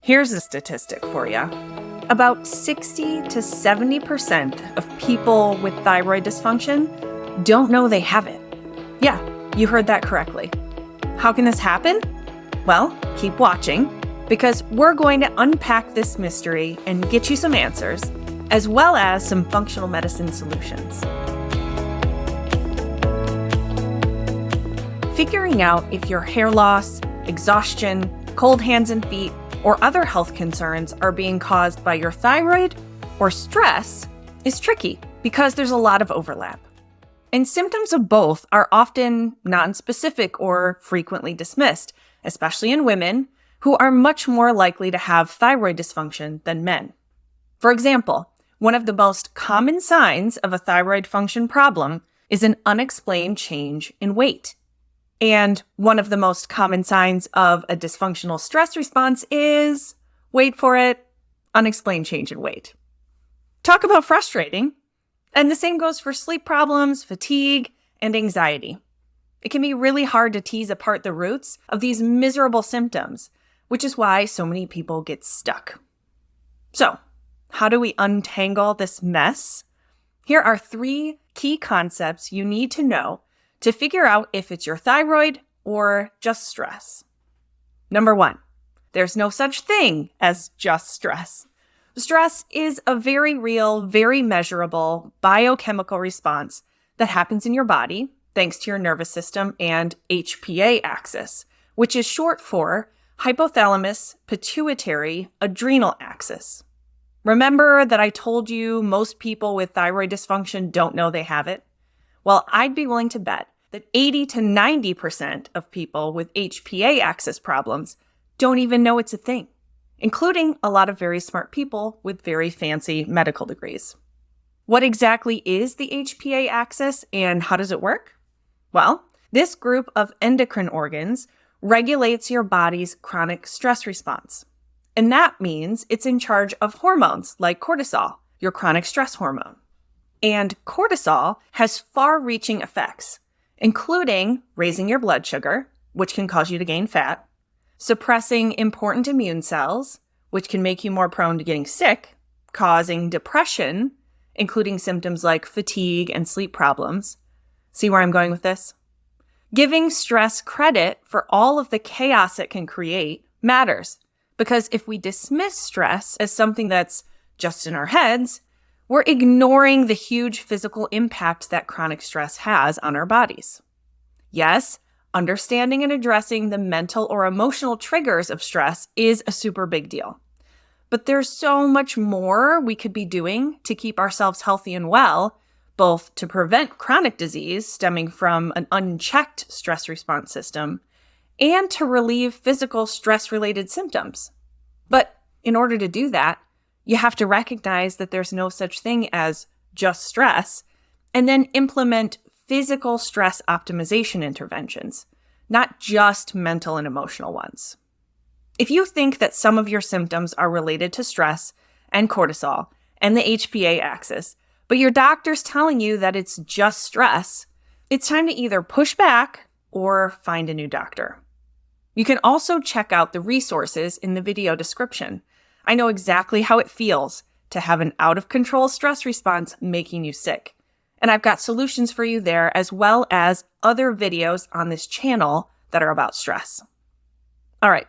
Here's a statistic for you. About 60 to 70% of people with thyroid dysfunction don't know they have it. Yeah, you heard that correctly. How can this happen? Well, keep watching, because we're going to unpack this mystery and get you some answers, as well as some functional medicine solutions. Figuring out if your hair loss, exhaustion, cold hands and feet, or other health concerns are being caused by your thyroid or stress is tricky because there's a lot of overlap. And symptoms of both are often nonspecific or frequently dismissed, especially in women who are much more likely to have thyroid dysfunction than men. For example, one of the most common signs of a thyroid function problem is an unexplained change in weight. And one of the most common signs of a dysfunctional stress response is, wait for it, unexplained change in weight. Talk about frustrating. And the same goes for sleep problems, fatigue, and anxiety. It can be really hard to tease apart the roots of these miserable symptoms, which is why so many people get stuck. So, how do we untangle this mess? Here are 3 key concepts you need to know to figure out if it's your thyroid or just stress. Number 1, there's no such thing as just stress. Stress is a very real, very measurable biochemical response that happens in your body thanks to your nervous system and HPA axis, which is short for hypothalamus pituitary adrenal axis. Remember that I told you most people with thyroid dysfunction don't know they have it? Well, I'd be willing to bet that 80 to 90% of people with HPA axis problems don't even know it's a thing, including a lot of very smart people with very fancy medical degrees. What exactly is the HPA axis and how does it work? Well, this group of endocrine organs regulates your body's chronic stress response. And that means it's in charge of hormones like cortisol, your chronic stress hormone. And cortisol has far-reaching effects, including raising your blood sugar, which can cause you to gain fat, suppressing important immune cells, which can make you more prone to getting sick, causing depression, including symptoms like fatigue and sleep problems. See where I'm going with this? Giving stress credit for all of the chaos it can create matters, because if we dismiss stress as something that's just in our heads, we're ignoring the huge physical impact that chronic stress has on our bodies. Yes, understanding and addressing the mental or emotional triggers of stress is a super big deal. But there's so much more we could be doing to keep ourselves healthy and well, both to prevent chronic disease stemming from an unchecked stress response system and to relieve physical stress-related symptoms. But in order to do that, you have to recognize that there's no such thing as just stress, and then implement physical stress optimization interventions, not just mental and emotional ones. If you think that some of your symptoms are related to stress and cortisol and the HPA axis, but your doctor's telling you that it's just stress, it's time to either push back or find a new doctor. You can also check out the resources in the video description. I know exactly how it feels to have an out-of-control stress response making you sick. And I've got solutions for you there, as well as other videos on this channel that are about stress. All right,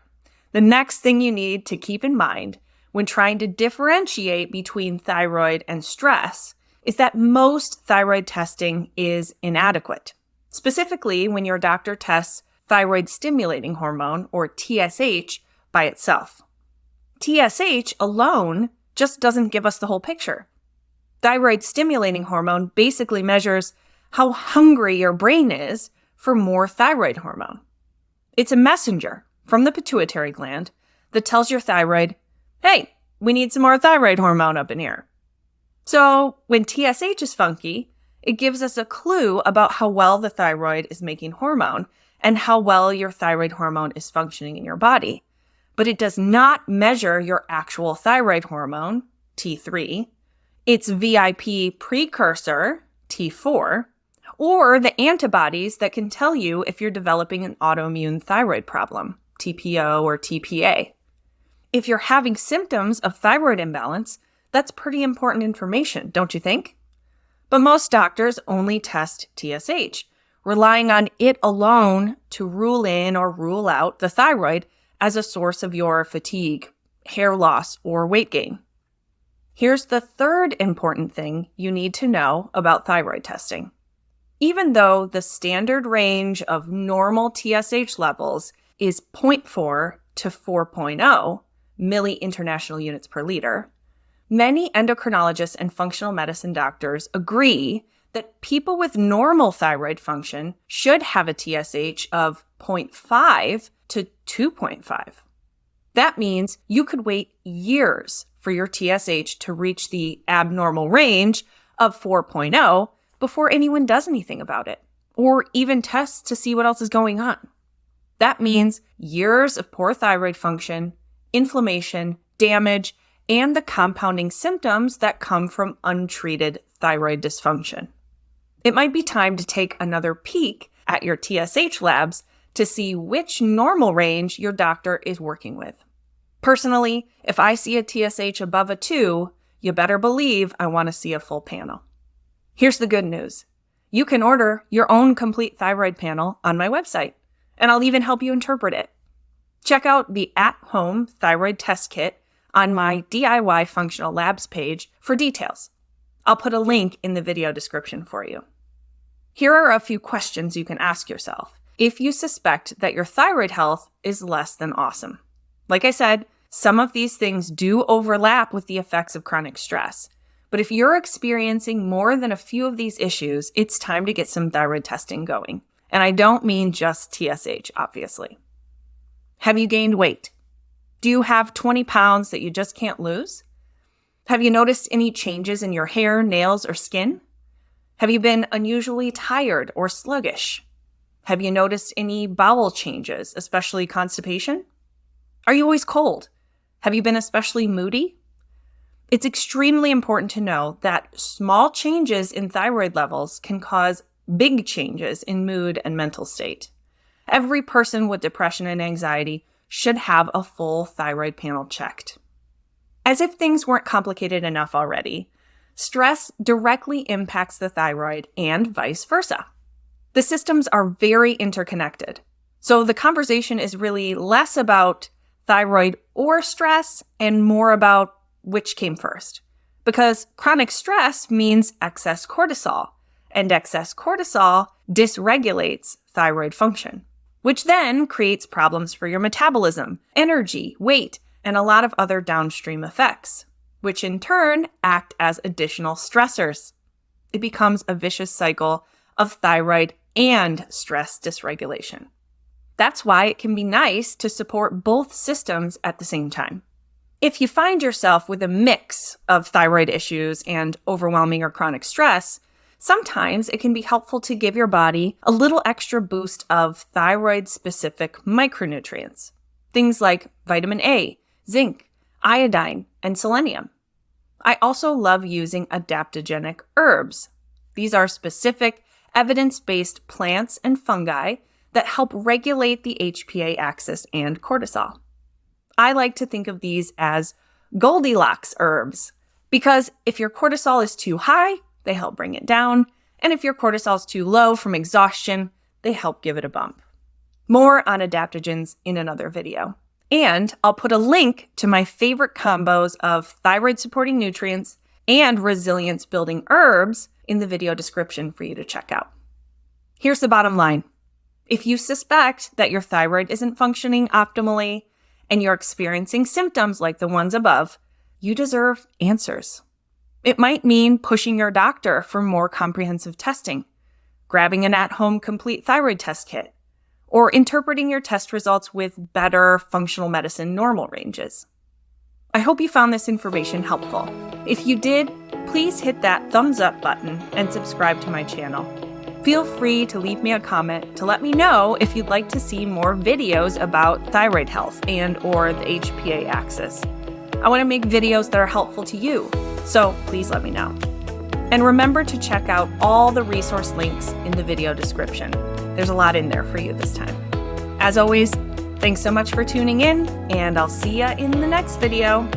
the next thing you need to keep in mind when trying to differentiate between thyroid and stress is that most thyroid testing is inadequate, specifically when your doctor tests thyroid stimulating hormone, or TSH, by itself. TSH alone just doesn't give us the whole picture. Thyroid stimulating hormone basically measures how hungry your brain is for more thyroid hormone. It's a messenger from the pituitary gland that tells your thyroid, hey, we need some more thyroid hormone up in here. So when TSH is funky, it gives us a clue about how well the thyroid is making hormone and how well your thyroid hormone is functioning in your body. But it does not measure your actual thyroid hormone, T3, its VIP precursor, T4, or the antibodies that can tell you if you're developing an autoimmune thyroid problem, TPO or TPA. If you're having symptoms of thyroid imbalance, that's pretty important information, don't you think? But most doctors only test TSH, relying on it alone to rule in or rule out the thyroid as a source of your fatigue, hair loss, or weight gain. Here's the third important thing you need to know about thyroid testing. Even though the standard range of normal TSH levels is 0.4 to 4.0 milli-international units per liter, many endocrinologists and functional medicine doctors agree that people with normal thyroid function should have a TSH of 0.5 to 2.5. That means you could wait years for your TSH to reach the abnormal range of 4.0 before anyone does anything about it, or even tests to see what else is going on. That means years of poor thyroid function, inflammation, damage, and the compounding symptoms that come from untreated thyroid dysfunction. It might be time to take another peek at your TSH labs to see which normal range your doctor is working with. Personally, if I see a TSH above a 2, you better believe I want to see a full panel. Here's the good news. You can order your own complete thyroid panel on my website, and I'll even help you interpret it. Check out the at-home thyroid test kit on my DIY Functional Labs page for details. I'll put a link in the video description for you. Here are a few questions you can ask yourself if you suspect that your thyroid health is less than awesome. Like I said, some of these things do overlap with the effects of chronic stress. But if you're experiencing more than a few of these issues, it's time to get some thyroid testing going. And I don't mean just TSH, obviously. Have you gained weight? Do you have 20 pounds that you just can't lose? Have you noticed any changes in your hair, nails, or skin? Have you been unusually tired or sluggish? Have you noticed any bowel changes, especially constipation? Are you always cold? Have you been especially moody? It's extremely important to know that small changes in thyroid levels can cause big changes in mood and mental state. Every person with depression and anxiety should have a full thyroid panel checked. As if things weren't complicated enough already, stress directly impacts the thyroid and vice versa. The systems are very interconnected. So the conversation is really less about thyroid or stress and more about which came first. Because chronic stress means excess cortisol, and excess cortisol dysregulates thyroid function, which then creates problems for your metabolism, energy, weight, and a lot of other downstream effects, which in turn act as additional stressors. It becomes a vicious cycle of thyroid and stress dysregulation. That's why it can be nice to support both systems at the same time. If you find yourself with a mix of thyroid issues and overwhelming or chronic stress, sometimes it can be helpful to give your body a little extra boost of thyroid-specific micronutrients. Things like vitamin A, zinc, iodine, and selenium. I also love using adaptogenic herbs. These are specific, evidence-based plants and fungi that help regulate the HPA axis and cortisol. I like to think of these as Goldilocks herbs, because if your cortisol is too high, they help bring it down, and if your cortisol is too low from exhaustion, they help give it a bump. More on adaptogens in another video. And I'll put a link to my favorite combos of thyroid-supporting nutrients and resilience-building herbs in the video description for you to check out. Here's the bottom line. If you suspect that your thyroid isn't functioning optimally and you're experiencing symptoms like the ones above, you deserve answers. It might mean pushing your doctor for more comprehensive testing, grabbing an at-home complete thyroid test kit, or interpreting your test results with better functional medicine normal ranges. I hope you found this information helpful. If you did, please hit that thumbs up button and subscribe to my channel. Feel free to leave me a comment to let me know if you'd like to see more videos about thyroid health and or the HPA axis. I want to make videos that are helpful to you, so please let me know. And remember to check out all the resource links in the video description. There's a lot in there for you this time. As always, Thanks so much for tuning in, and I'll see ya in the next video.